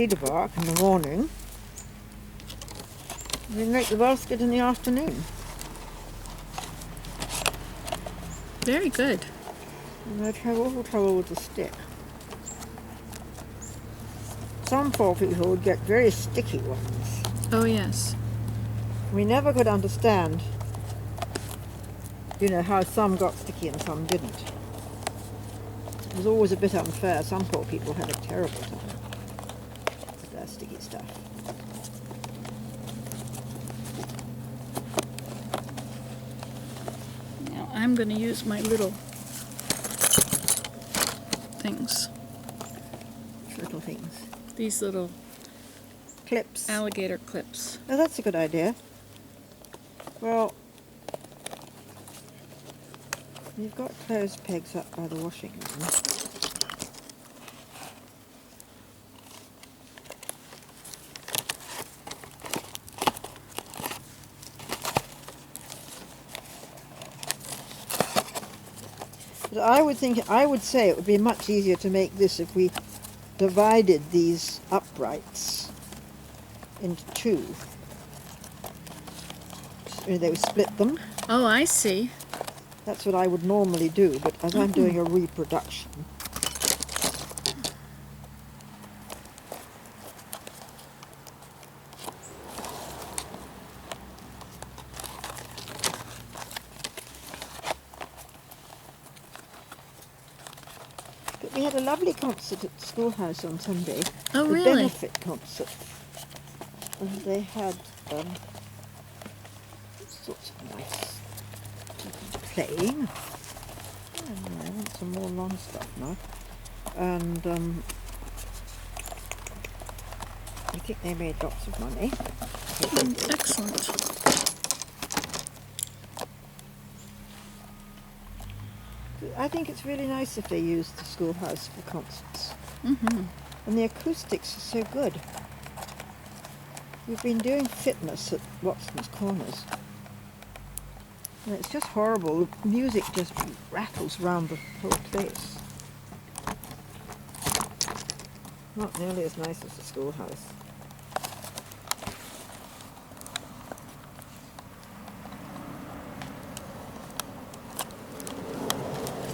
cedar bark in the morning. We make the basket in the afternoon. Very good. And they'd have awful trouble with the stick. Some poor people would get very sticky ones. Oh, yes. We never could understand, how some got sticky and some didn't. It was always a bit unfair. Some poor people had a terrible time with their sticky stuff. Now I'm going to use my little things. Little things. These little Clips. alligator clips. Oh, that's a good idea. Well, you've got clothes pegs up by the washing line. But I would say it would be much easier to make this if we divided these uprights into two. So they would split them. Oh, I see. That's what I would normally do, but as I'm doing a reproduction. But we had a lovely concert at the schoolhouse on Sunday. Oh, a really? benefit concert. And they had all sorts of nice people playing. Oh, I want some more long stuff now. And I think they made lots of money. Excellent. I think it's really nice if they use the schoolhouse for concerts. Mm-hmm. And the acoustics are so good. We've been doing fitness at Watson's Corners. And it's just horrible. The music just rattles round the whole place. Not nearly as nice as the schoolhouse.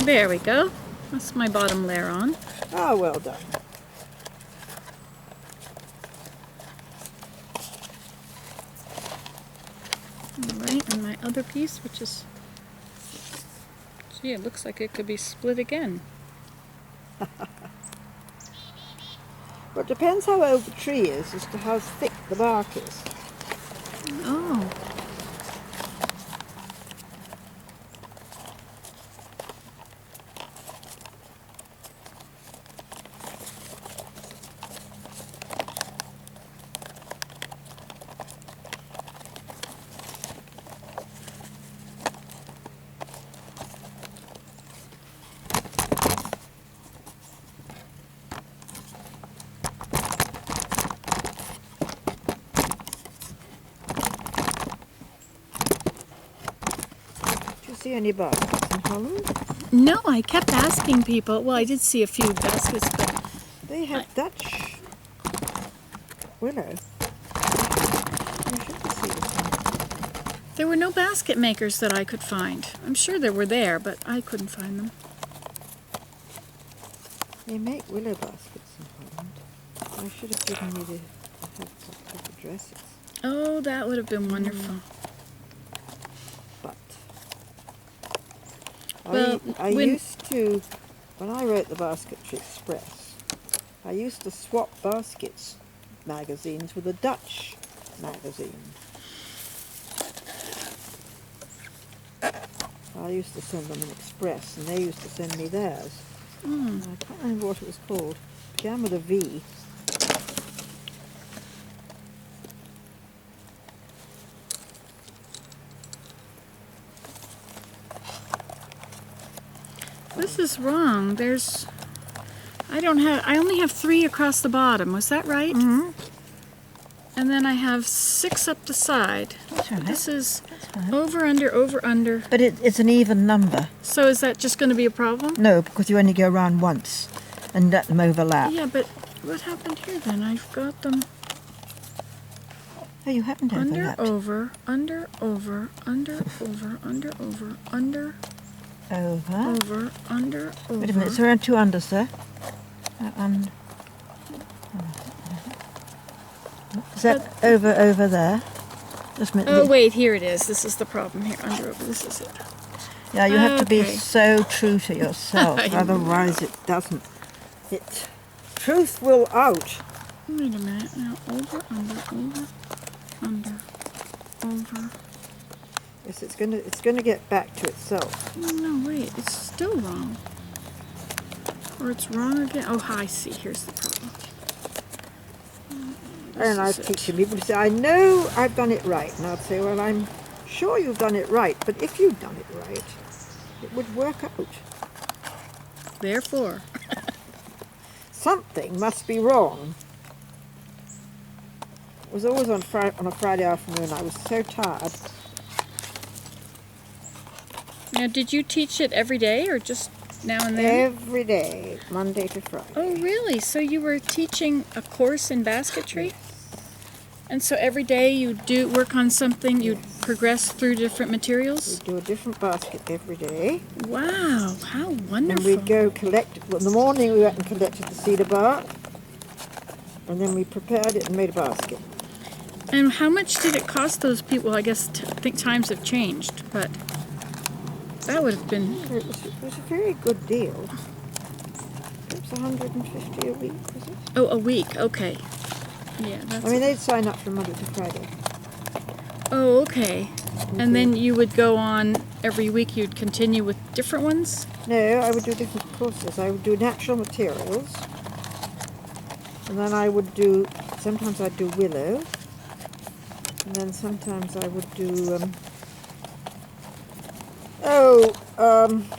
There we go. That's my bottom layer on. Oh, well done. Alright, and my other piece, which is... Gee, it looks like it could be split again. Well, it depends how old the tree is as to how thick the bark is. Oh. See any baskets in Holland? No, I kept asking people. Well, I did see a few baskets, but They have Dutch willow. You should see this one. there were no basket makers that I could find. I'm sure they were there, but I couldn't find them. They make willow baskets in Holland. I should have given you the heads up of the dresses. Oh, that would have been wonderful. But Well, I used to, when I wrote the Basketry Express, I used to swap baskets magazines with a Dutch magazine. I used to send them an express and they used to send me theirs. Mm. I can't remember what it was called. It began with a V. This is wrong. I only have 3 across the bottom. Was that right? Mm-hmm. And then I have 6 up the side. That's right. This is That's fine. over, under. But it's an even number. So is that just going to be a problem? No, because you only go around once and let them overlap. Yeah, but What happened here then? I've got them Oh, you haven't under, overlapped. over, under, over, under, over, under, over, under, Over. over, under, over. Wait a minute, so there are two unders there. Is that over there? Just a minute. Oh, wait, here it is. This is the problem here. Under, over, this is it. Yeah, you have to be Okay. so true to yourself, I know. otherwise it doesn't. It truth will out. Wait a minute. Now, over, under, over. Yes, it's gonna get back to itself. No, wait, it's still wrong. Or it's wrong again. Oh, I see. Here's the problem. And I'm teaching people to say, I know I've done it right. And I'd say, well, I'm sure you've done it right, but if you'd done it right, it would work out. Therefore. Something must be wrong. It was always on a Friday afternoon. I was so tired. Now, did you teach it every day or just now and then? Every day, Monday to Friday. Oh, really? So you were teaching a course in basketry? And so every day you do work on something, you progress through different materials? We do a different basket every day. Wow, how And wonderful. we'd go collect, well, in the morning we went and collected the cedar bark. And then we prepared it and made a basket. And how much did it cost those people? I guess I think times have changed, but that would have been... It was a very good deal. It was 150 a week, was it? Oh, a week, okay. Yeah, that's... I mean, they'd sign up from Monday to Friday. Oh, okay. And then you would go on every week, you'd continue with different ones? No, I would do different courses. I would do natural materials. And then I would do, sometimes I'd do willow. And then sometimes I would do,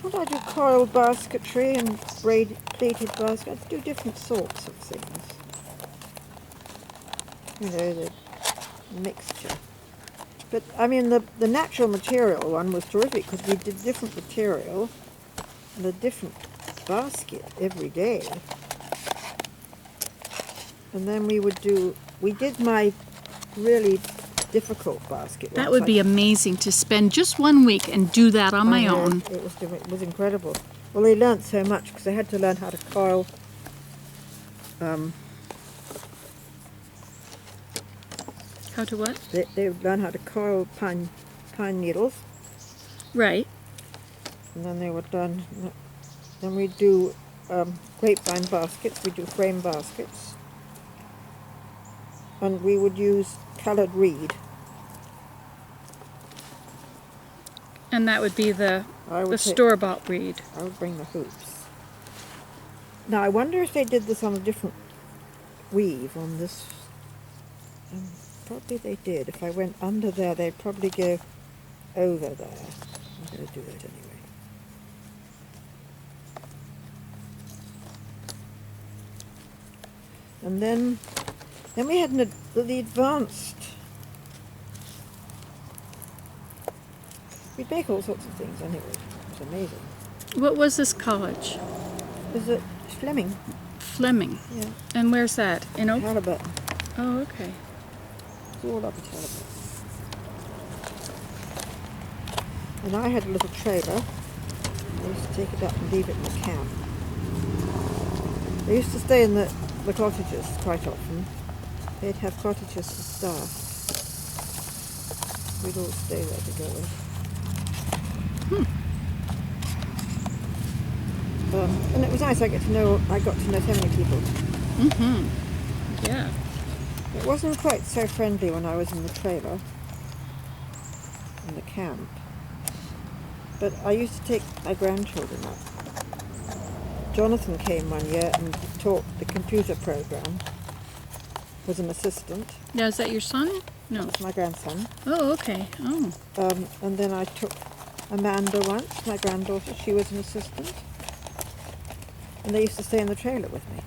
what did I do? Coiled basketry and plated basket. I'd do different sorts of things. You know, the mixture. But, I mean, the natural material one was terrific because we did different material and a different basket every day. And then we did my really difficult basket. That would be amazing to spend just 1 week and do that on my own. It was incredible. Well, they learnt so much because they had to learn how to coil How to what? they learned how to coil pine needles, Right. and then they would learn. Then we do grapevine baskets. We do frame baskets, and we would use coloured reed. And that would be the store-bought reed. I would bring the hoops. Now I wonder if they did this on a different weave on this. Probably they did. If I went under there, they'd probably go over there. I'm going to do that anyway. And then we had the advanced. We'd make all sorts of things anyway. It was amazing. What was this college? Is it Fleming? Fleming. Yeah. And where's that? In Oak? Halliburton. Oh, okay. It's all up at Halliburton. And I had a little trailer. I used to take it up and leave it in the camp. I used to stay in the cottages quite often. They'd have cottages for staff. We'd all stay there together. And it was nice. I got to know so many people. Mm-hmm. Yeah. It wasn't quite so friendly when I was in the trailer, in the camp. But I used to take my grandchildren up. Jonathan came one year and taught the computer program. Was an assistant. Now, is that your son? No. That's my grandson. Oh, okay. Oh. And then I took Amanda once, my granddaughter. She was an assistant. And they used to stay in the trailer with me.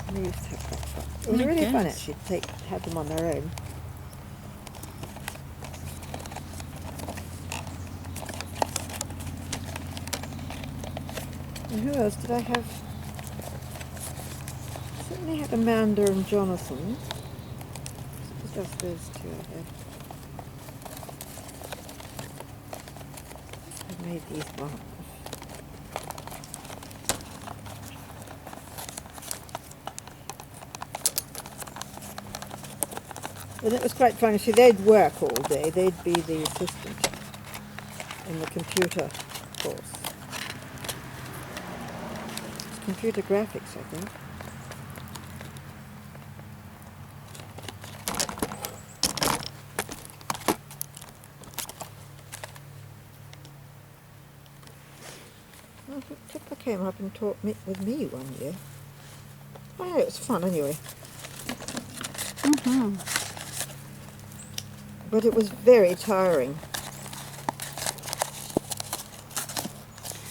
And they used to have quite fun. It was really fun actually to have them on their own. And who else did I have? only had Amanda and Jonathan. Just those two I had. I made these ones. And it was quite funny. See, they'd work all day. They'd be the assistant in the computer course. It's computer graphics, I think. Well, Tipper came up and taught me with me one year. Oh, yeah, it was fun anyway. Mm-hmm. But it was very tiring.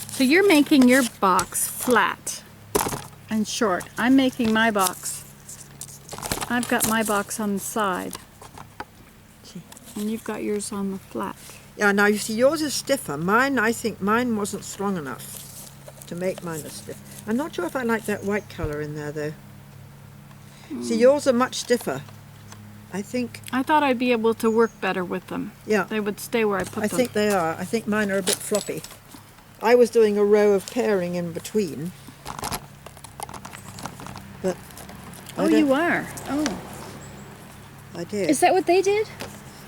So you're making your box flat and short. I'm making my box. I've got my box on the side. And you've got yours on the flat. Yeah, now you see yours is stiffer. Mine, I think mine wasn't strong enough to make mine as stiff. I'm not sure if I like that white colour in there though. See, yours are much stiffer. I think... I thought I'd be able to work better with them. Yeah. They would stay where I put them. I think they are. I think mine are a bit floppy. I was doing a row of pairing in between. But Oh, you are? Oh. I did. Is that what they did?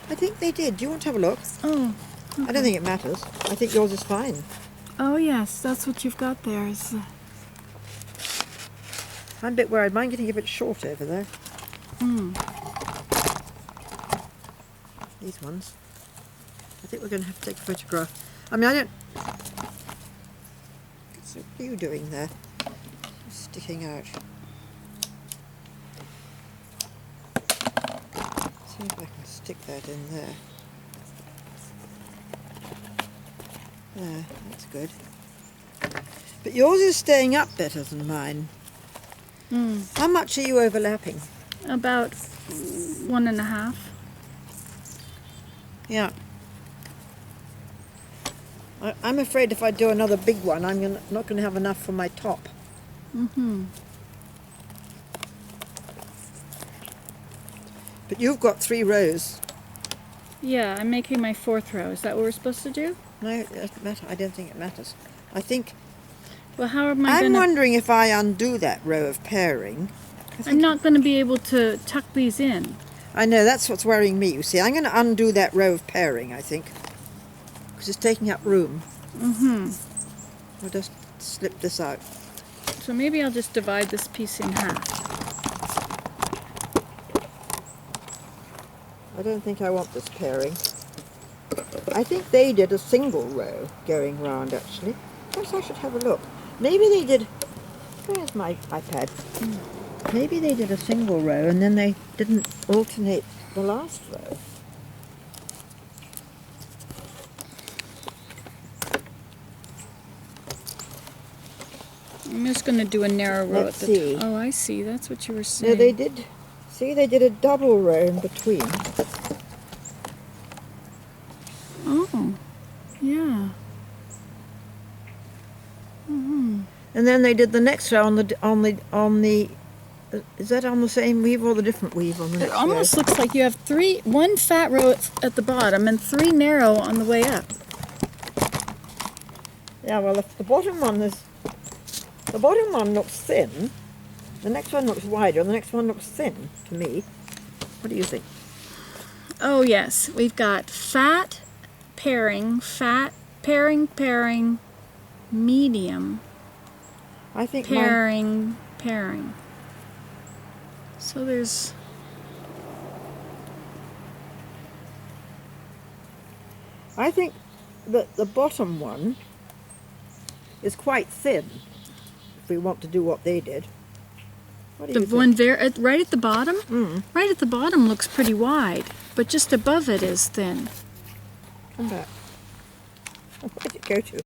I think they did. Do you want to have a look? Oh. I don't think it matters. I think yours is fine. Oh, yes. That's what you've got there. I'm a bit worried. Mine getting a bit short over there. These ones. I think we're going to have to take a photograph. I mean, I don't... So what are you doing there? Sticking out. See if I can stick that in there. There, that's good. But yours is staying up better than mine. How much are you overlapping? About 1.5. Yeah. I'm afraid if I do another big one, not going to have enough for my top. But you've got 3 rows. Yeah, I'm making my 4th row. Is that what we're supposed to do? No, it doesn't matter. I don't think it matters. I think... Well, how am I I'm going to... wondering if I undo that row of pairing. I'm not going to be able to tuck these in. I know, that's what's worrying me, you see. I'm going to undo that row of pairing, I think. Because it's taking up room. I'll just slip this out. So maybe I'll just divide this piece in half. I don't think I want this pairing. I think they did a single row going round, actually. Perhaps I should have a look. Maybe they did... Where's my iPad? Maybe they did a single row and then they didn't alternate the last row. I'm just going to do a narrow row Let's at the see. top. Oh, I see. That's what you were saying. No, they did. See, they did a double row in between. Oh, yeah. And then they did the next row on the. Is that on the same weave or the different weave on the next It almost row? looks like you have 1 fat row at the bottom and 3 narrow on the way up. Yeah, well, if the bottom one looks thin, the next one looks wider, and the next one looks thin to me. What do you think? Oh, yes. We've got fat, pairing, medium, I think pairing. So there's... I think that the bottom one is quite thin. If we want to do what they did. What do you The think? one there, right at the bottom? Right at the bottom looks pretty wide, but just above it is thin. Come back. Where did it go to?